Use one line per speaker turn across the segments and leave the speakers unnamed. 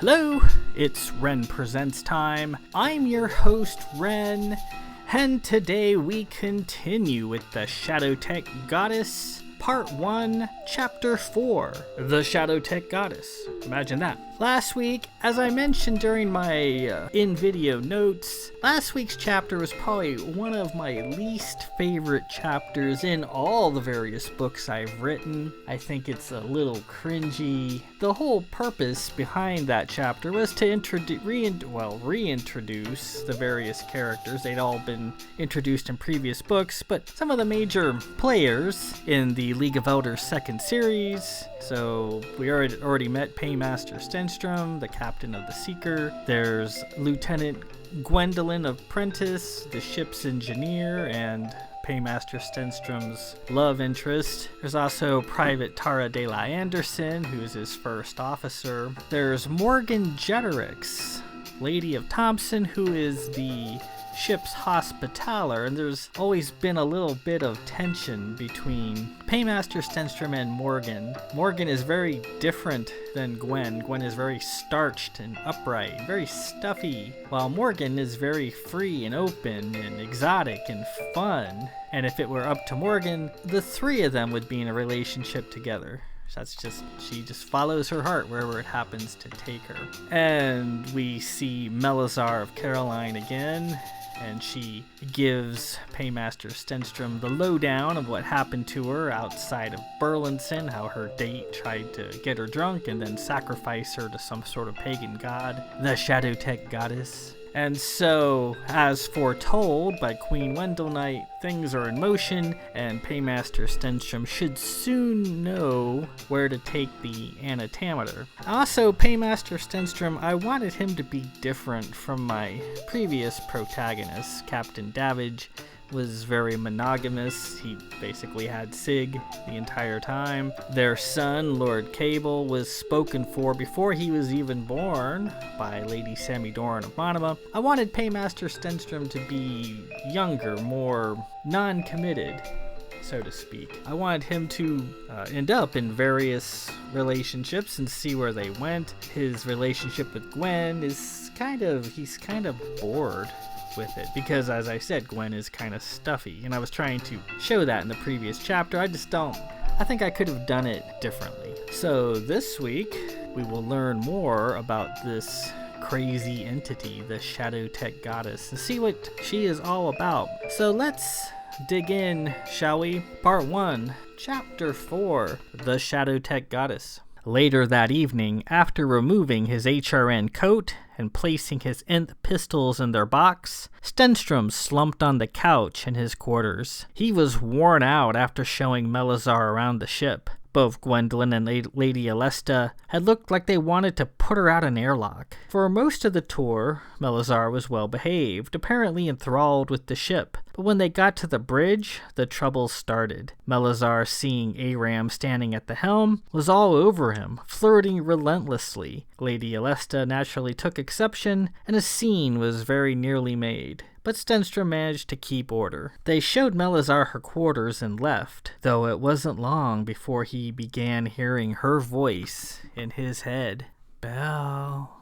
Hello, it's Ren Presents time. I'm your host, Ren, and today we continue with the Shadow Tech Goddess, Part 1, Chapter 4, The Shadow Tech Goddess. Imagine that. Last week, as I mentioned during my in-video notes, last week's chapter was probably one of my least favorite chapters in all the various books I've written. I think it's a little cringy. The whole purpose behind that chapter was to reintroduce the various characters. They'd all been introduced in previous books, but some of the major players in the League of Elders second series. So we already met Paymaster Stenstrom, the captain of the Seeker. There's Lieutenant Gwendolyn of Prentice, the ship's engineer, and Paymaster Stenstrom's love interest. There's also Private Tara de la Anderson, who's his first officer. There's Morgan Jetterix, Lady of Thompson, who is the ship's hospitaller, and there's always been a little bit of tension between Paymaster Stenstrom and Morgan. Morgan is very different than Gwen. Gwen is very starched and upright, very stuffy, while Morgan is very free and open and exotic and fun. And if it were up to Morgan, the three of them would be in a relationship together. She just follows her heart wherever it happens to take her. And we see Melazarr of Caroline again, and she gives Paymaster Stenstrom the lowdown of what happened to her outside of Burlinson, how her date tried to get her drunk and then sacrifice her to some sort of pagan god, the Shadow Tech Goddess. And so, as foretold by Queen Gwendolyn, things are in motion, and Paymaster Stenstrom should soon know where to take the anatometer. Also, Paymaster Stenstrom, I wanted him to be different from my previous protagonist. Captain Davidge was very monogamous. He basically had Sig the entire time. Their son, Lord Cable, was spoken for before he was even born by Lady Samidoran of Monima. I wanted Paymaster Stenstrom to be younger, more non-committed, so to speak. I wanted him to end up in various relationships and see where they went. His relationship with Gwen is he's kind of bored with it, because as I said, Gwen is kind of stuffy, and I was trying to show that in the previous chapter. I think I could have done it differently. So this week we will learn more about this crazy entity, the Shadow Tech Goddess, and see what she is all about. So let's dig in, shall we? Part 1, Chapter 4, The Shadow Tech Goddess. Later that evening, after removing his HRN coat and placing his nth pistols in their box, Stenstrom slumped on the couch in his quarters. He was worn out after showing Melazarr around the ship. Both Gwendolyn and Lady Alesta had looked like they wanted to put her out an airlock. For most of the tour, Melazarr was well behaved, apparently enthralled with the ship. But when they got to the bridge, the trouble started. Melazarr, seeing Aram standing at the helm, was all over him, flirting relentlessly. Lady Alesta naturally took exception, and a scene was very nearly made. But Stenstrom managed to keep order. They showed Melazarr her quarters and left, though it wasn't long before he began hearing her voice in his head. Belle.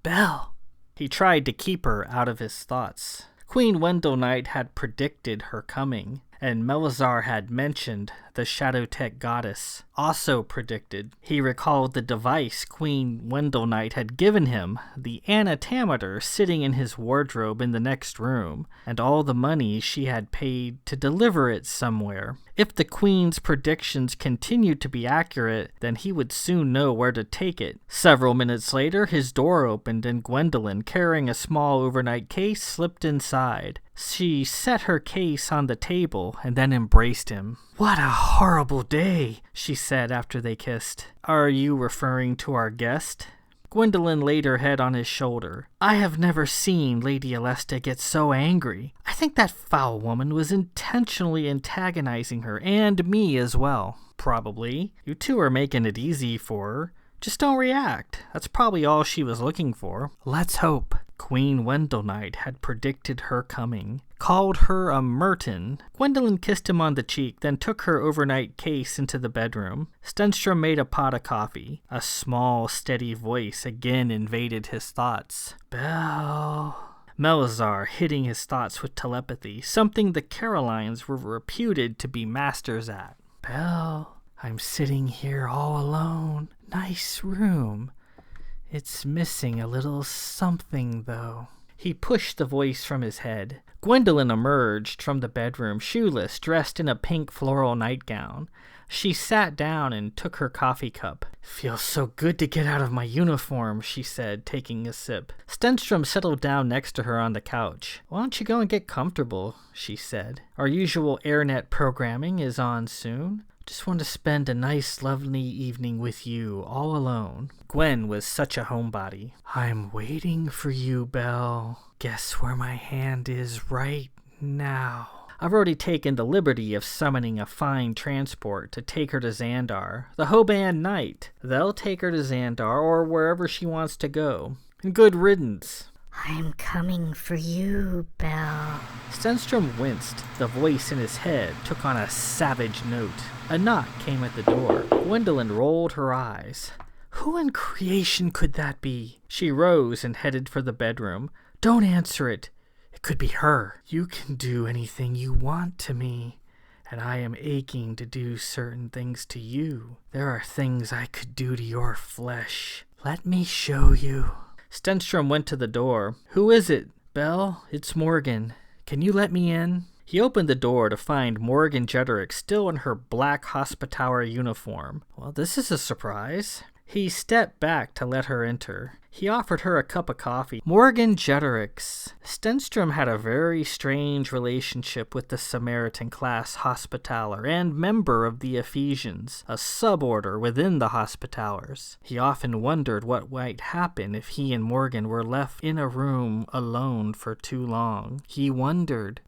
Belle. He tried to keep her out of his thoughts. Queen Gwendolyn had predicted her coming, and Melazarr had mentioned the Shadow Tech Goddess, also predicted. He recalled the device Queen Gwendolyn had given him, the anatometer sitting in his wardrobe in the next room, and all the money she had paid to deliver it somewhere. If the Queen's predictions continued to be accurate, then he would soon know where to take it. Several minutes later, his door opened and Gwendolyn, carrying a small overnight case, slipped inside. She set her case on the table and then embraced him. "What a horrible day," she said after they kissed. "Are you referring to our guest?" Gwendolyn laid her head on his shoulder. "I have never seen Lady Alesta get so angry. I think that foul woman was intentionally antagonizing her, and me as well." "Probably. You two are making it easy for her. Just don't react. That's probably all she was looking for." "Let's hope." Queen Gwendolyn had predicted her coming, called her a Merton. Gwendolyn kissed him on the cheek, then took her overnight case into the bedroom. Stenstrom made a pot of coffee. A small, steady voice again invaded his thoughts. Belle. Melazarr hitting his thoughts with telepathy, something the Carolines were reputed to be masters at. Belle, I'm sitting here all alone. Nice room. It's missing a little something, though. He pushed the voice from his head. Gwendolyn emerged from the bedroom, shoeless, dressed in a pink floral nightgown. She sat down and took her coffee cup. Feels so good to get out of my uniform, she said, taking a sip. Stenstrom settled down next to her on the couch. Why don't you go and get comfortable, she said. Our usual AirNet programming is on soon. Just want to spend a nice, lovely evening with you, all alone. Gwen was such a homebody. I'm waiting for you, Belle. Guess where my hand is right now. I've already taken the liberty of summoning a fine transport to take her to Xandar, the Hoban Knight. They'll take her to Xandar or wherever she wants to go. And good riddance.
I'm coming for you, Belle.
Stenstrom winced. The voice in his head took on a savage note. A knock came at the door. Gwendolyn rolled her eyes. Who in creation could that be? She rose and headed for the bedroom. Don't answer it. It could be her. You can do anything you want to me, and I am aching to do certain things to you. There are things I could do to your flesh. Let me show you. Stenstrom went to the door. Who is it? Belle, it's Morgan. Can you let me in? He opened the door to find Morgan Jederick still in her black hospitaller uniform. Well, this is a surprise. He stepped back to let her enter. He offered her a cup of coffee. Morgan Jederick's. Stenstrom had a very strange relationship with the Samaritan class Hospitaller and member of the Ephesians, a suborder within the Hospitallers. He often wondered what might happen if he and Morgan were left in a room alone for too long. He wondered.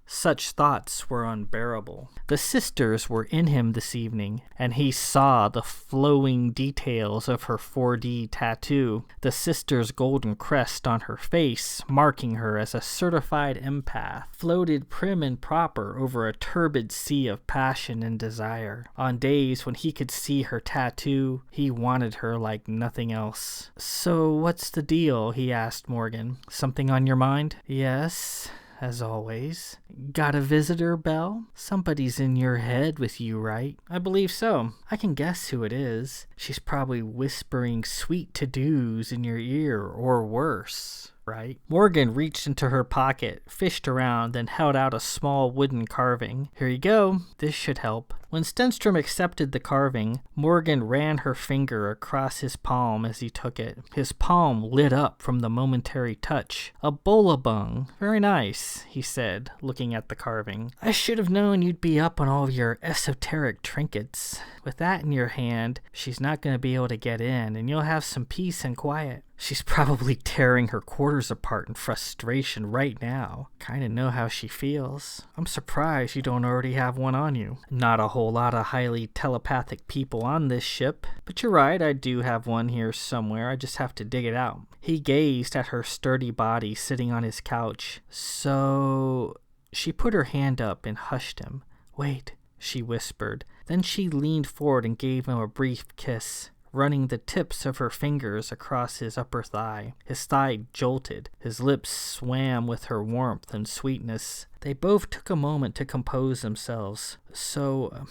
Such thoughts were unbearable. The sisters were in him this evening, and he saw the flowing details of her 4D tattoo, the sister's golden crest on her face, marking her as a certified empath, floated prim and proper over a turbid sea of passion and desire. On days when he could see her tattoo, he wanted her like nothing else. So what's the deal? He asked Morgan. Something on your mind? Yes, as always. Got a visitor, Belle? Somebody's in your head with you, right? I believe so. I can guess who it is. She's probably whispering sweet to-dos in your ear, or worse, right? Morgan reached into her pocket, fished around, then held out a small wooden carving. Here you go. This should help. When Stenstrom accepted the carving, Morgan ran her finger across his palm as he took it. His palm lit up from the momentary touch. A bullabung. Very nice, he said, looking at the carving. I should have known you'd be up on all your esoteric trinkets. With that in your hand, she's not going to be able to get in, and you'll have some peace and quiet. She's probably tearing her quarters apart in frustration right now. Kinda know how she feels. I'm surprised you don't already have one on you. Not a whole lot of highly telepathic people on this ship, but you're right, I do have one here somewhere. I just have to dig it out. He gazed at her sturdy body sitting on his couch. So... She put her hand up and hushed him. Wait, she whispered. Then she leaned forward and gave him a brief kiss, running the tips of her fingers across his upper thigh. His thigh jolted. His lips swam with her warmth and sweetness. They both took a moment to compose themselves. So,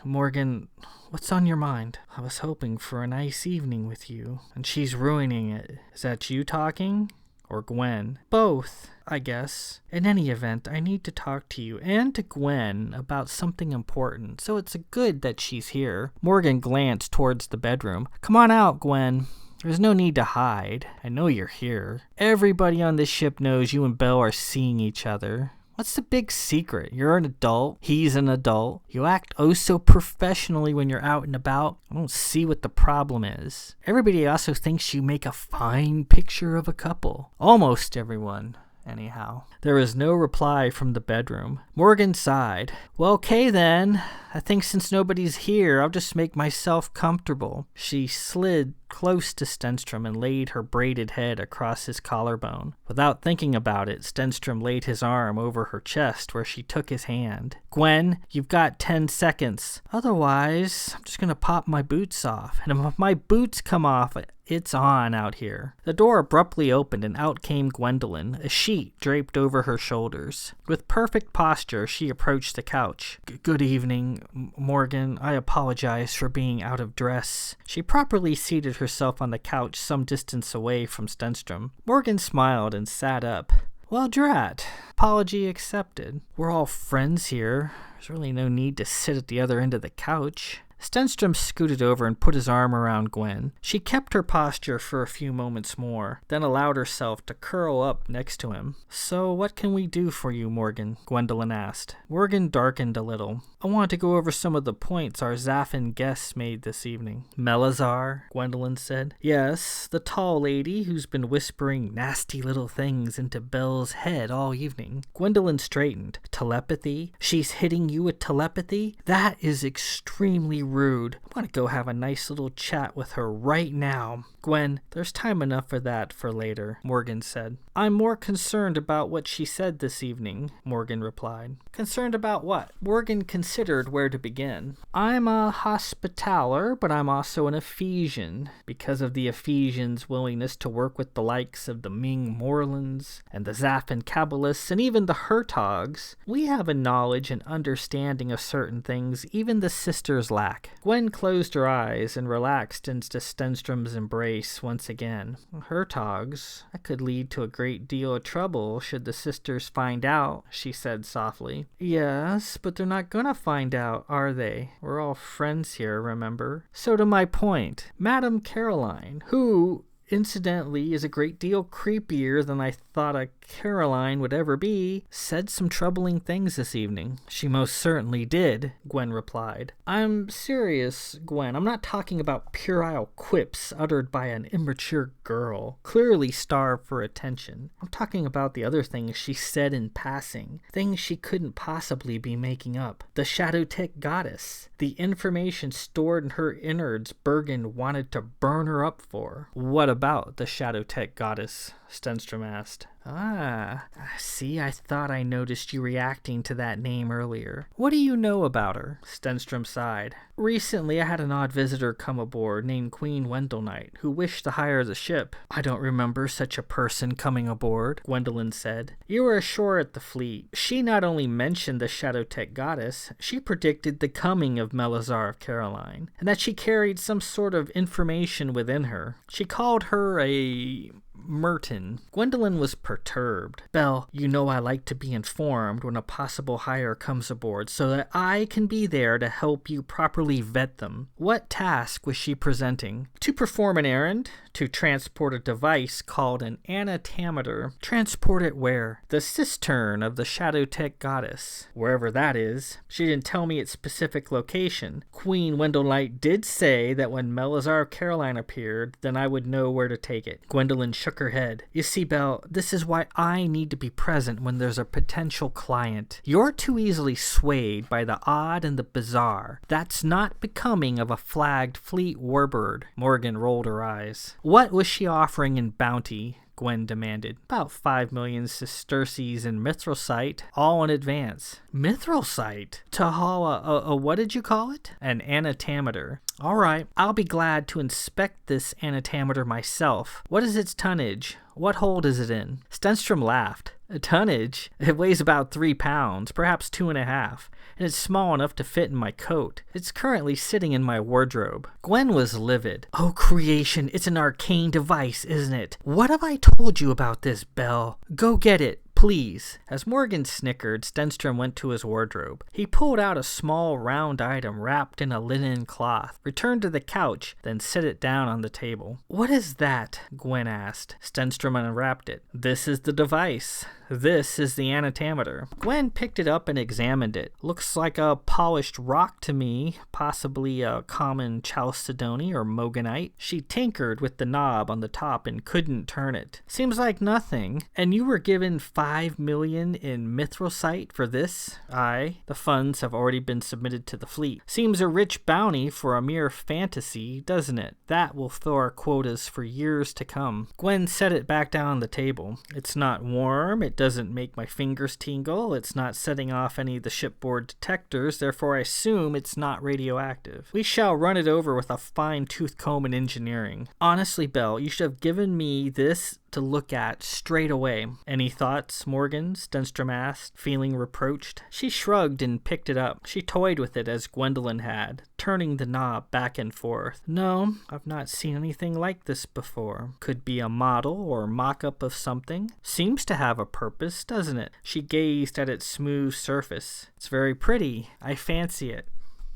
Morgan, what's on your mind? I was hoping for a nice evening with you, and she's ruining it. Is that you talking? Or Gwen? Both, I guess. In any event, I need to talk to you and to Gwen about something important, so it's good that she's here. Morgan glanced towards the bedroom. Come on out, Gwen. There's no need to hide. I know you're here. Everybody on this ship knows you and Belle are seeing each other. What's the big secret? You're an adult. He's an adult. You act oh so professionally when you're out and about. I don't see what the problem is. Everybody also thinks you make a fine picture of a couple. Almost everyone. anyhow. There was no reply from the bedroom. Morgan sighed. Well, okay then. I think since nobody's here, I'll just make myself comfortable. She slid close to Stenstrom and laid her braided head across his collarbone. Without thinking about it, Stenstrom laid his arm over her chest where she took his hand. Gwen, you've got 10 seconds. Otherwise, I'm just gonna pop my boots off. And if my boots come off, it's on out here. The door abruptly opened and out came Gwendolyn, a sheet draped over her shoulders. With perfect posture, she approached the couch. Good evening, Morgan. I apologize for being out of dress. She properly seated herself on the couch some distance away from Stenstrom. Morgan smiled and sat up. Well, drat. Apology accepted. We're all friends here. There's really no need to sit at the other end of the couch. Stenstrom scooted over and put his arm around Gwen. She kept her posture for a few moments more, then allowed herself to curl up next to him. So what can we do for you, Morgan? Gwendolyn asked. Morgan darkened a little. I want to go over some of the points our Zaffin guests made this evening. Melazarr, Gwendolyn said. Yes, the tall lady who's been whispering nasty little things into Belle's head all evening. Gwendolyn straightened. Telepathy? She's hitting you with telepathy? That is extremely rude. I want to go have a nice little chat with her right now. Gwen, there's time enough for that for later, Morgan said. I'm more concerned about what she said this evening, Morgan replied. Concerned about what? Morgan considered where to begin. I'm a Hospitaller, but I'm also an Ephesian. Because of the Ephesians' willingness to work with the likes of the Ming Morlands and the Zaffin Kabbalists and even the Hertogs, we have a knowledge and understanding of certain things even the sisters lack. Gwen closed her eyes and relaxed into Stenstrom's embrace once again. Hertogs? That could lead to a great deal of trouble should the sisters find out, she said softly. Yes, but they're not gonna find out, are they? We're all friends here, remember? So to my point, Madame Caroline, who incidentally is a great deal creepier than I thought a Caroline would ever be, said some troubling things this evening. She most certainly did, Gwen replied. I'm serious, Gwen. I'm not talking about puerile quips uttered by an immature girl, clearly starved for attention. I'm talking about the other things she said in passing, things she couldn't possibly be making up. The Shadow Tech goddess, the information stored in her innards Bergen wanted to burn her up for. What about the Shadow Tech goddess? Stenstrom asked. Ah, see, I thought I noticed you reacting to that name earlier. What do you know about her? Stenstrom sighed. Recently, I had an odd visitor come aboard named Queen Gwendolyn, who wished to hire the ship. I don't remember such a person coming aboard, Gwendolyn said. You were ashore at the fleet. She not only mentioned the Shadow Tech goddess, she predicted the coming of Melazarr of Caroline, and that she carried some sort of information within her. She called her a Merton. Gwendolyn was perturbed. Belle, you know I like to be informed when a possible hire comes aboard so that I can be there to help you properly vet them. What task was she presenting? To perform an errand? To transport a device called an anatameter. Transport it where? The cistern of the Shadow Tech goddess. Wherever that is. She didn't tell me its specific location. Queen Gwendolyn did say that when Melazarr of Caroline appeared, then I would know where to take it. Gwendolyn shook her head. You see, Belle, this is why I need to be present when there's a potential client. You're too easily swayed by the odd and the bizarre. That's not becoming of a flagged fleet warbird. Morgan rolled her eyes. What was she offering in bounty? Gwen demanded. About 5 million sesterces in mithrilite, all in advance. Mithrilite? To haul a what did you call it? An anatameter. All right, I'll be glad to inspect this anatameter myself. What is its tonnage? What hold is it in? Stenstrom laughed. A tonnage? It weighs about 3 pounds, perhaps 2.5, and it's small enough to fit in my coat. It's currently sitting in my wardrobe. Gwen was livid. Oh, creation, it's an arcane device, isn't it? What have I told you about this, Belle? Go get it. Please. As Morgan snickered, Stenstrom went to his wardrobe. He pulled out a small round item wrapped in a linen cloth, returned to the couch, then set it down on the table. What is that? Gwen asked. Stenstrom unwrapped it. This is the device. This is the anatometer. Gwen picked it up and examined it. Looks like a polished rock to me, possibly a common chalcedony or moganite. She tinkered with the knob on the top and couldn't turn it. Seems like nothing. And you were given 5 million in mithrosite for this? Aye. The funds have already been submitted to the fleet. Seems a rich bounty for a mere fantasy, doesn't it? That will fill our quotas for years to come. Gwen set it back down on the table. It's not warm. It doesn't make my fingers tingle. It's not setting off any of the shipboard detectors, therefore I assume it's not radioactive. We shall run it over with a fine-tooth comb in engineering. Honestly, Belle, you should have given me this to look at straight away. Any thoughts, Morgan? Stenstrom asked, feeling reproached. She shrugged and picked it up. She toyed with it as Gwendolyn had, turning the knob back and forth. No, I've not seen anything like this before. Could be a model or mock-up of something. Seems to have a purpose, doesn't it? She gazed at its smooth surface. It's very pretty. I fancy it.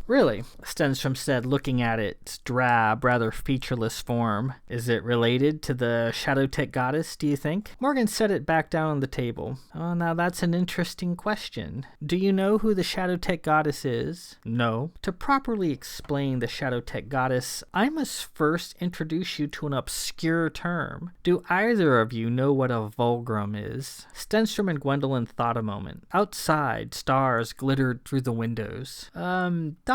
Really, Stenstrom said, looking at its drab, rather featureless form. Is it related to the Shadowtech goddess, do you think? Morgan set it back down on the table. Oh, now that's an interesting question. Do you know who the Shadowtech goddess is? No. To properly explain the Shadowtech goddess, I must first introduce you to an obscure term. Do either of you know what a Vulgrim is? Stenstrom and Gwendolyn thought a moment. Outside, stars glittered through the windows.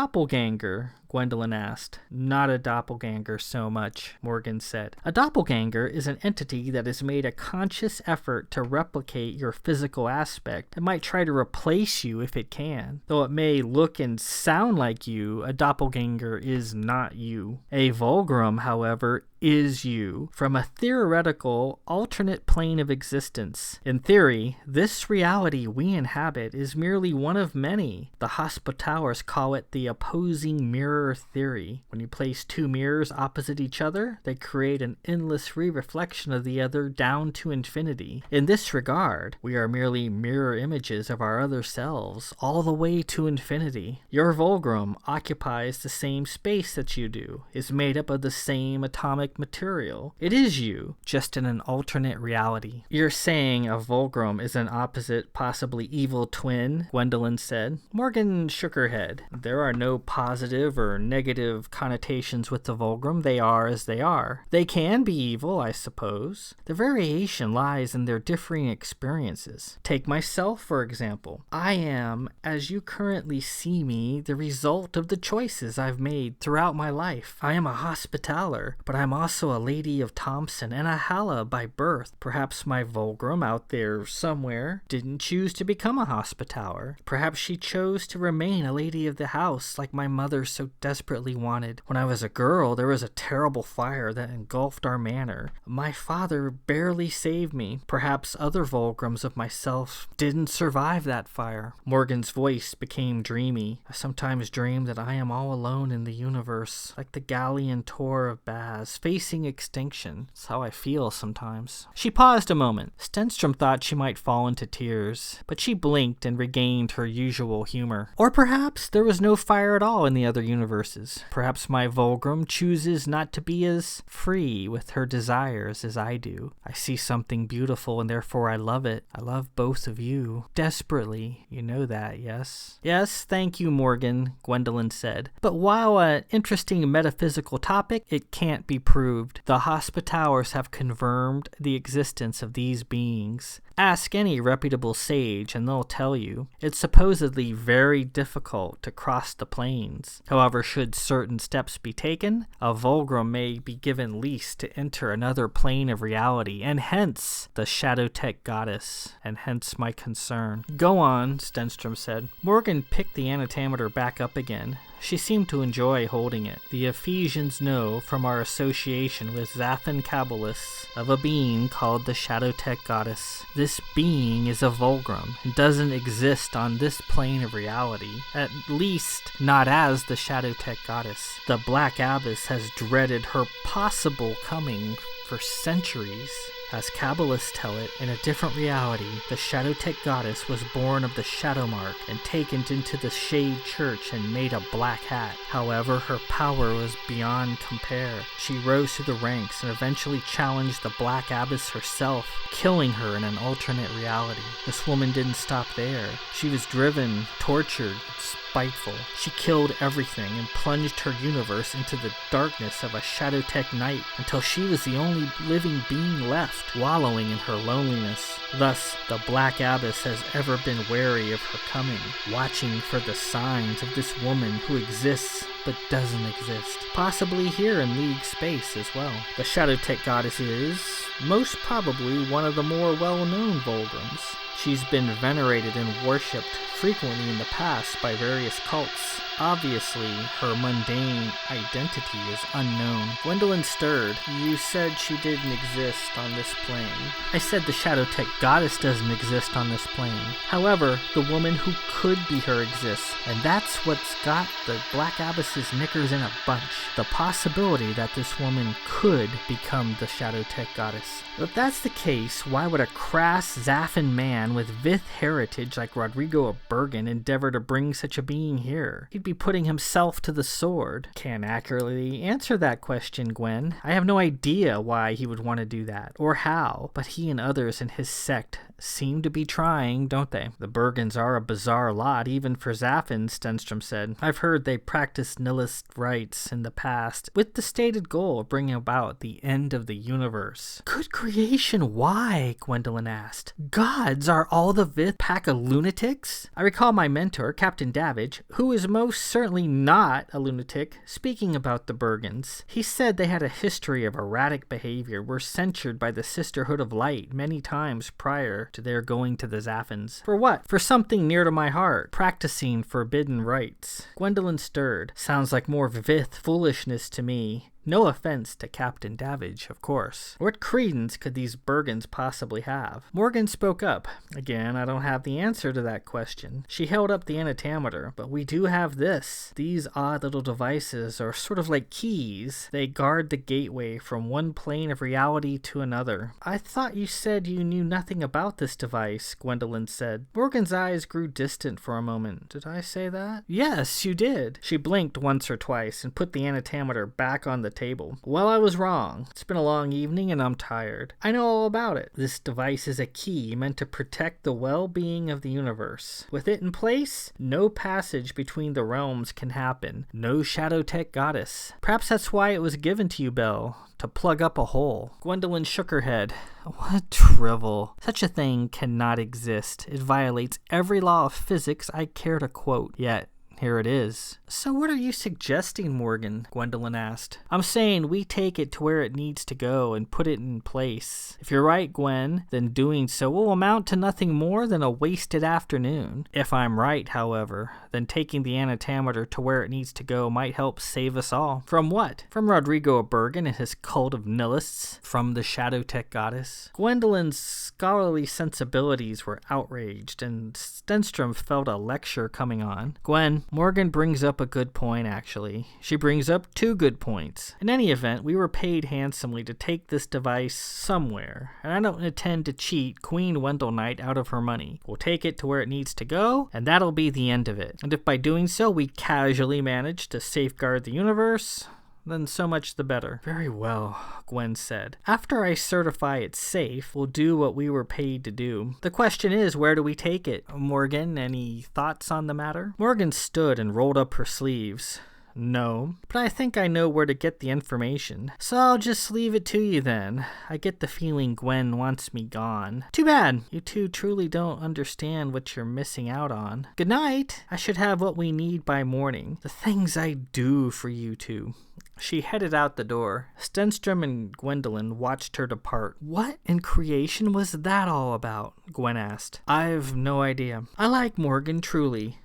Doppelganger, Gwendolyn asked. Not a doppelganger so much, Morgan said. A doppelganger is an entity that has made a conscious effort to replicate your physical aspect. It might try to replace you if it can. Though it may look and sound like you, a doppelganger is not you. A Vulgrim, however, is you, from a theoretical alternate plane of existence. In theory, this reality we inhabit is merely one of many. The Hospitallers call it the opposing mirror theory. When you place two mirrors opposite each other, they create an endless re-reflection of the other down to infinity. In this regard, we are merely mirror images of our other selves, all the way to infinity. Your Vulgrim occupies the same space that you do, is made up of the same atomic material. It is you, just in an alternate reality. You're saying a Vulgrim is an opposite, possibly evil twin, Gwendolyn said. Morgan shook her head. There are no positive or negative connotations with the Vulgrim. They are as they are. They can be evil, I suppose. The variation lies in their differing experiences. Take myself, for example. I am, as you currently see me, the result of the choices I've made throughout my life. I am a Hospitaller, but I'm also a Lady of Thompson and a Halla by birth. Perhaps my Vulgrim out there somewhere didn't choose to become a Hospitaller. Perhaps she chose to remain a lady of the house like my mother so desperately wanted. When I was a girl, there was a terrible fire that engulfed our manor. My father barely saved me. Perhaps other Vulgrims of myself didn't survive that fire. Morgan's voice became dreamy. I sometimes dream that I am all alone in the universe, like the Galleon tour of Baz, facing extinction. That's how I feel sometimes. She paused a moment. Stenstrom thought she might fall into tears, but she blinked and regained her usual humor. Or perhaps there was no fire at all in the other universes. Perhaps my Vulgrim chooses not to be as free with her desires as I do. I see something beautiful and therefore I love it. I love both of you. Desperately. You know that, yes? Yes, thank you, Morgan, Gwendolyn said. But while an interesting metaphysical topic, it can't be proved. The Hospitallers have confirmed the existence of these beings. Ask any reputable sage and they'll tell you. It's supposedly very difficult to cross the planes. However, should certain steps be taken, a Vulgrim may be given lease to enter another plane of reality, and hence the Shadowtech goddess, and hence my concern. Go on, Stenstrom said. Morgan picked the anatometer back up again. She seemed to enjoy holding it. The Ephesians know from our association with Zathan Kabbalists of a being called the Shadowtech goddess. This being is a Vulgrim and doesn't exist on this plane of reality, at least not as the Shadowtech goddess. The Black Abbess has dreaded her possible coming for centuries. As Kabbalists tell it, in a different reality, the Shadowtech goddess was born of the Shadow Mark and taken into the Shade Church and made a black hat. However, her power was beyond compare. She rose through the ranks and eventually challenged the Black Abbess herself, killing her in an alternate reality. This woman didn't stop there. She was driven, tortured, spiteful. She killed everything and plunged her universe into the darkness of a Shadowtech night until she was the only living being left, wallowing in her loneliness. Thus, the Black Abbess has ever been wary of her coming, watching for the signs of this woman who exists but doesn't exist, possibly here in League space as well. The Shadowtech goddess is, most probably, one of the more well-known Vulgrims. She's been venerated and worshipped frequently in the past by various cults. Obviously, her mundane identity is unknown. Gwendolyn stirred. You said she didn't exist on this plane. I said the Shadowtech goddess doesn't exist on this plane. However, the woman who could be her exists, and that's what's got the Black Abbess's knickers in a bunch. The possibility that this woman could become the Shadowtech goddess. If that's the case, why would a crass Zaffin man with Vith heritage like Rodrigo of Bergen endeavor to bring such a being here? He'd be putting himself to the sword. Can't accurately answer that question, Gwen. I have no idea why he would want to do that, or how, but he and others in his sect seem to be trying, don't they? The Bergens are a bizarre lot, even for Zaffin, Stenstrom said. I've heard they practiced nihilist rites in the past, with the stated goal of bringing about the end of the universe. Good creation, why? Gwendolyn asked. Gods are all the Vith pack of lunatics? I recall my mentor, Captain Davidge, who is most certainly not a lunatic, speaking about the Bergens. He said they had a history of erratic behavior, were censured by the Sisterhood of Light many times prior to their going to the Zaffins. For what? For something near to my heart, practicing forbidden rites. Gwendolyn stirred. Sounds like more Vith foolishness to me. No offense to Captain Davidge, of course. What credence could these Bergens possibly have? Morgan spoke up. Again, I don't have the answer to that question. She held up the anatometer, but we do have this. These odd little devices are sort of like keys. They guard the gateway from one plane of reality to another. I thought you said you knew nothing about this device, Gwendolyn said. Morgan's eyes grew distant for a moment. Did I say that? Yes, you did. She blinked once or twice and put the anatometer back on the table. Well, I was wrong. It's been a long evening and I'm tired. I know all about it. This device is a key meant to protect the well-being of the universe. With it in place, no passage between the realms can happen. No Shadowtech goddess. Perhaps that's why it was given to you, Belle. To plug up a hole. Gwendolyn shook her head. What drivel. Such a thing cannot exist. It violates every law of physics I care to quote. Yet, here it is. So what are you suggesting, Morgan? Gwendolyn asked. I'm saying we take it to where it needs to go and put it in place. If you're right, Gwen, then doing so will amount to nothing more than a wasted afternoon. If I'm right, however, then taking the anatometer to where it needs to go might help save us all. From what? From Rodrigo of Bergen and his cult of nihilists? From the Shadowtech goddess? Gwendolyn's scholarly sensibilities were outraged, and Stenstrom felt a lecture coming on. Gwen, Morgan brings up a good point, actually. She brings up two good points. In any event, we were paid handsomely to take this device somewhere, and I don't intend to cheat Queen Wendell Knight out of her money. We'll take it to where it needs to go, and that'll be the end of it. And if by doing so we casually manage to safeguard the universe, then so much the better. Very well, Gwen said. After I certify it's safe, we'll do what we were paid to do. The question is, where do we take it? Morgan, any thoughts on the matter? Morgan stood and rolled up her sleeves. No, but I think I know where to get the information. So I'll just leave it to you then. I get the feeling Gwen wants me gone. Too bad. You two truly don't understand what you're missing out on. Good night. I should have what we need by morning. The things I do for you two. She headed out the door. Stenstrom and Gwendolyn watched her depart. What in creation was that all about? Gwen asked. I've no idea. I like Morgan, truly.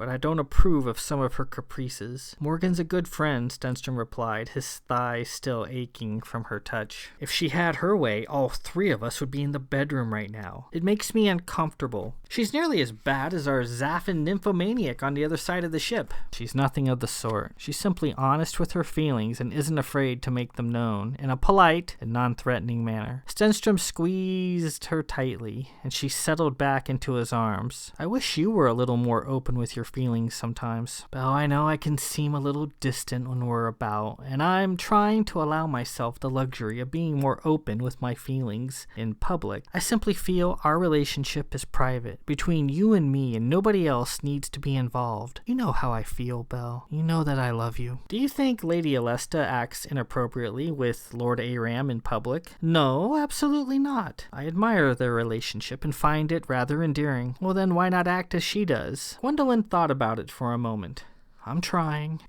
but I don't approve of some of her caprices. Morgan's a good friend, Stenstrom replied, his thigh still aching from her touch. If she had her way, all three of us would be in the bedroom right now. It makes me uncomfortable. She's nearly as bad as our Zaffin nymphomaniac on the other side of the ship. She's nothing of the sort. She's simply honest with her feelings and isn't afraid to make them known in a polite and non-threatening manner. Stenstrom squeezed her tightly, and she settled back into his arms. I wish you were a little more open with your feelings sometimes. Belle, I know I can seem a little distant when we're about, and I'm trying to allow myself the luxury of being more open with my feelings in public. I simply feel our relationship is private, between you and me, and nobody else needs to be involved. You know how I feel, Belle. You know that I love you. Do you think Lady Alesta acts inappropriately with Lord Aram in public? No, absolutely not. I admire their relationship and find it rather endearing. Well then, why not act as she does? Gwendolyn thought about it for a moment. I'm trying.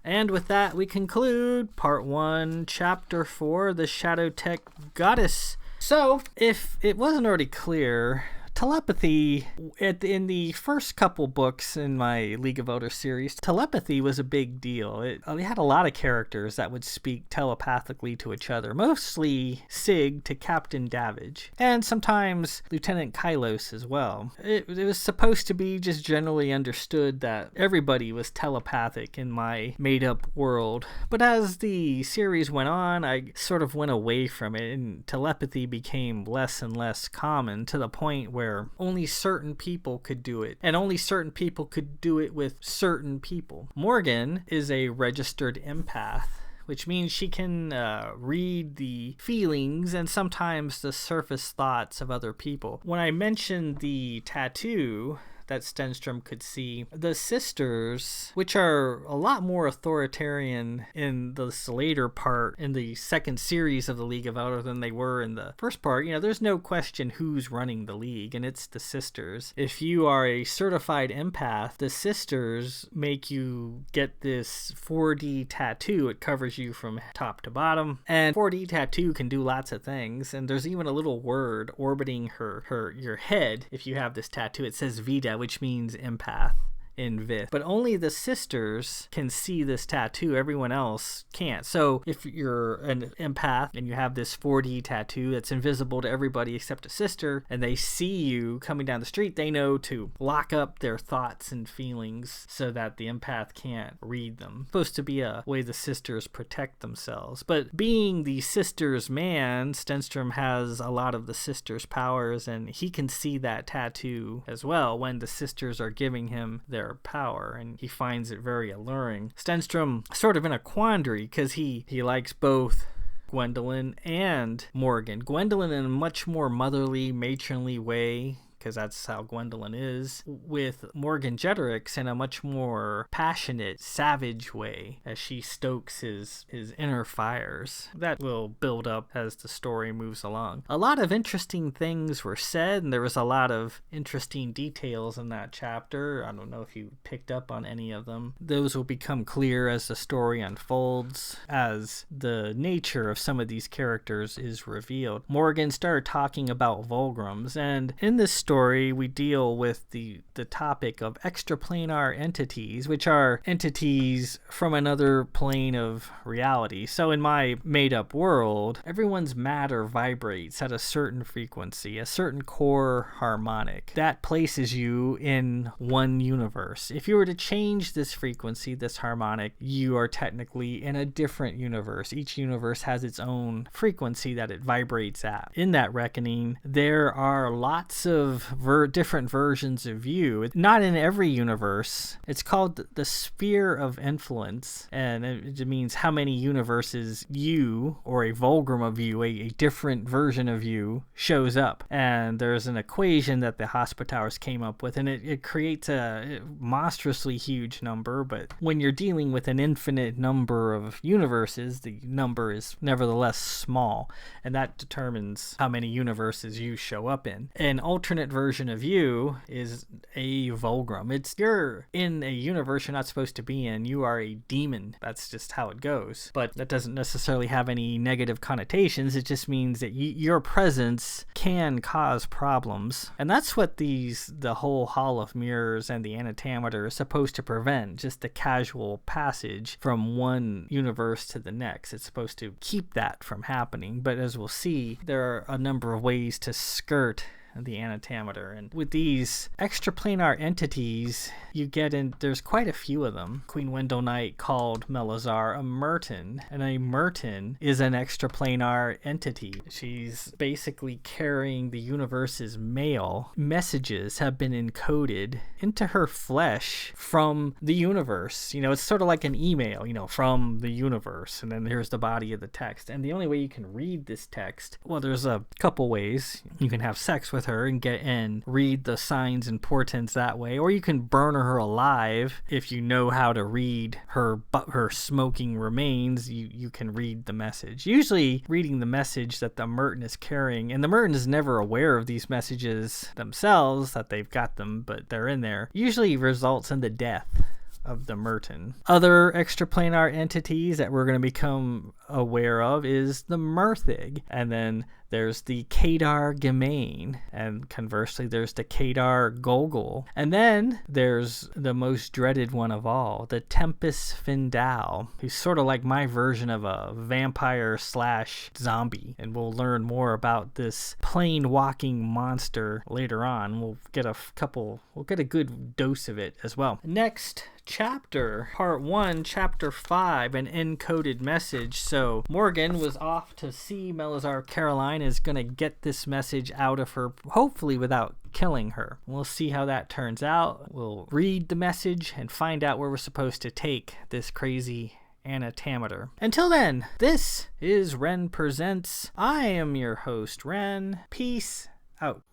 And with that, we conclude Part 1, Chapter 4, The Shadow Tech Goddess. So, if it wasn't already clear, telepathy, in the first couple books in my League of Elders series, telepathy was a big deal. It had a lot of characters that would speak telepathically to each other, mostly Sig to Captain Davidge, and sometimes Lieutenant Kylos as well. It was supposed to be just generally understood that everybody was telepathic in my made-up world, but as the series went on, I sort of went away from it, and telepathy became less and less common to the point where only certain people could do it, and only certain people could do it with certain people. Morgan is a registered empath, which means she can read the feelings and sometimes the surface thoughts of other people. When I mentioned the tattoo that Stenstrom could see, the sisters, which are a lot more authoritarian in this later part, in the second series of the League of Elders than they were in the first part, there's no question who's running the league, and it's the sisters. If you are a certified empath, the sisters make you get this 4D tattoo. It covers you from top to bottom, and 4D tattoo can do lots of things, and there's even a little word orbiting your head. If you have this tattoo, it says Vida, which means empath in Vith. But only the sisters can see this tattoo. Everyone else can't. So if you're an empath and you have this 4D tattoo that's invisible to everybody except a sister, and they see you coming down the street, they know to lock up their thoughts and feelings so that the empath can't read them. It's supposed to be a way the sisters protect themselves. But being the sisters' man, Stenstrom has a lot of the sisters' powers, and he can see that tattoo as well when the sisters are giving him their power, and he finds it very alluring. Stenstrom sort of in a quandary because he likes both Gwendolyn and Morgan. Gwendolyn in a much more motherly, matronly way, because that's how Gwendolyn is, with Morgan Jeterix in a much more passionate, savage way as she stokes his inner fires. That will build up as the story moves along. A lot of interesting things were said, and there was a lot of interesting details in that chapter. I don't know if you picked up on any of them. Those will become clear as the story unfolds, as the nature of some of these characters is revealed. Morgan started talking about Volgrams, and in this story we deal with the topic of extraplanar entities, which are entities from another plane of reality. So in my made-up world, everyone's matter vibrates at a certain frequency, a certain core harmonic. That places you in one universe. If you were to change this frequency, this harmonic, you are technically in a different universe. Each universe has its own frequency that it vibrates at. In that reckoning, there are lots of different versions of you. Not in every universe. It's called the sphere of influence, and it means how many universes you, or a Volgram of you, a different version of you, shows up. And there's an equation that the Hospitallers came up with, and it creates a monstrously huge number, but when you're dealing with an infinite number of universes, the number is nevertheless small, and that determines how many universes you show up in. An alternate alternate version of you is a Vulgrim. You're in a universe you're not supposed to be in. You are a demon. That's just how it goes. But that doesn't necessarily have any negative connotations. It just means that your presence can cause problems. And that's what the whole Hall of Mirrors and the Anatometer is supposed to prevent, just the casual passage from one universe to the next. It's supposed to keep that from happening. But as we'll see, there are a number of ways to skirt the Anatometer. And with these extraplanar entities, there's quite a few of them. Queen Gwendolyn called Melazarr a Merton, and a Merton is an extraplanar entity. She's basically carrying the universe's mail. Messages have been encoded into her flesh from the universe. It's sort of like an email, from the universe, and then here's the body of the text. And the only way you can read this text, well, there's a couple ways. You can have sex with her and read the signs and portents that way, or you can burn her alive. If you know how to read her smoking remains, you can read the message. Usually reading the message that the Merton is carrying, and the Merton is never aware of these messages themselves, that they've got them, but they're in there, usually results in the death of the Merton. Other extraplanar entities that we're going to become aware of is the Merthig, and then there's the Kadar Gemain, and conversely there's the Kadar Golgol, and then there's the most dreaded one of all, the Tempest Findal, who's sort of like my version of a vampire / zombie, and we'll learn more about this plane walking monster later on. We'll get a good dose of it as well. Next chapter, part 1, chapter 5, an encoded message. So Morgan was off to see Melazarr of Caroline, is going to get this message out of her, hopefully without killing her. We'll see how that turns out. We'll read the message and find out where we're supposed to take this crazy Anatometer. Until then, this is Ren Presents. I am your host, Ren. Peace out.